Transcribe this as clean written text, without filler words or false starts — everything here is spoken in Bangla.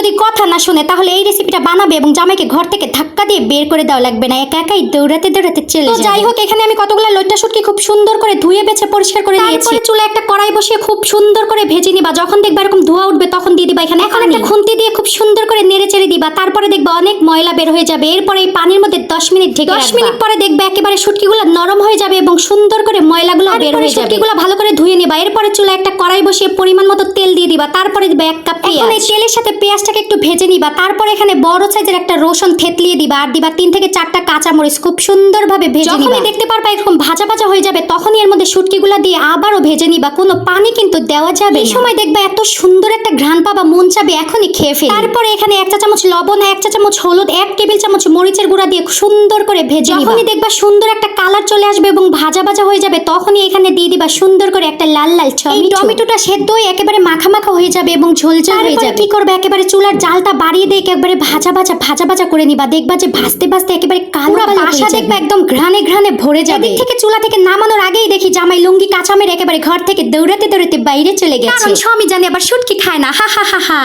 যদি কথা না শুনে তাহলে এই রেসিপিটা বানাবে এবং জামাইকে ঘর থেকে ধাক্কা দিয়ে বের করে দেওয়া লাগবে না, একা একাই দৌড়াতে দৌড়াতে চলে যাবে। যাই হোক, এখানে আমি কতগুলো লইট্টা শুটকি খুব সুন্দর করে ধুয়ে বেছে পরিষ্কার করে নিয়েছি। তারপরে চুলে একটা কড়াই বসিয়ে খুব সুন্দর করে ভেজে নিবা। যখন দেখবা এরকম ধোঁয়া উঠবে তখন দিয়ে দিবা এখানে এখন একটা খুন্তি দিয়ে খুব সুন্দর করে নেড়ে চেড়ে দিবা। তারপরে দেখবা অনেক ময়লা বের হয়ে যাবে। এরপরে এই পানির মধ্যে 10 মিনিট ঢেকে 10 মিনিট পরে দেখবা একেবারে শুটকিগুলো নরম হয়ে যাবে এবং সুন্দর করে ময়লাগুলো বের হয়ে যাবে। শুটকিগুলো ভালো করে ধুয়ে নিবা। এরপরে চুলে একটা কড়াই বসিয়ে পরিমাণ মতো তেল দিয়ে দিবা। তারপরে দিবা 1 কাপ পেঁয়াজ। এখন এই তেলের সাথে পেঁয়াজটাকে একটু ভেজে নিবা। তারপরে এখানে বড় সাইজের একটা রসুন থেতলিয়ে দিবা আর দিবা 3 থেকে 4টা কাঁচা মরিচ খুব সুন্দরভাবে ভেজে নিবা। যখনই দেখতে পারবা এরকম ভাজা ভাজা হয়ে যাবে তখনই এর মধ্যে শুটকিগুলো দিয়ে আবারও ভেজে নিবা। কোনো পানি কিন্তু দেওয়া যাবে না। এই সময় দেখবা এত সুন্দর একটা ঘ্রাণ পাবা, মন চাবে এখনই খেয়ে ফেলি। তারপরে এখানে 1 চা চামচ লবণ, 1 চা চামচ হলুদ, 1 টেবিল চামচ মরিচের গুঁড়া দিয়ে সুন্দর করে ভেজে নিবা। যখনই দেখবা সুন্দর একটা কালার চলে আসবে এবং ভাজা ভাজা হয়ে যাবে তখনই এখানে দিয়ে দিবা সুন্দর করে একটা লাল লাল টমেটো। এই টমেটোটা সেদ্ধ হয়ে একেবারে মাখা মাখা হয়ে যাবে এবং ঝোলঝোল হয়ে যাবে। কি করবে, একেবারে চুলার জালটা বাড়িয়ে দিয়ে একেবারে ভাজা ভাজা করে নিবা। দেখবা যে ভাজতে ভাজতে একেবারে কালো বাসা দেখবা একদম ঘ্রাণে ঘ্রাণে ভরে যাবে। এদিক থেকে চুলা থেকে নামানোর আগেই দেখি জামাই লুঙ্গি কাঁচা মেরে একেবারে ঘর থেকে দৌড়াতে দৌড়াতে বাইরে চলে গেছে। কারণ স্বামী জানে আবার শুটকি খায় না। হা হা হা হা।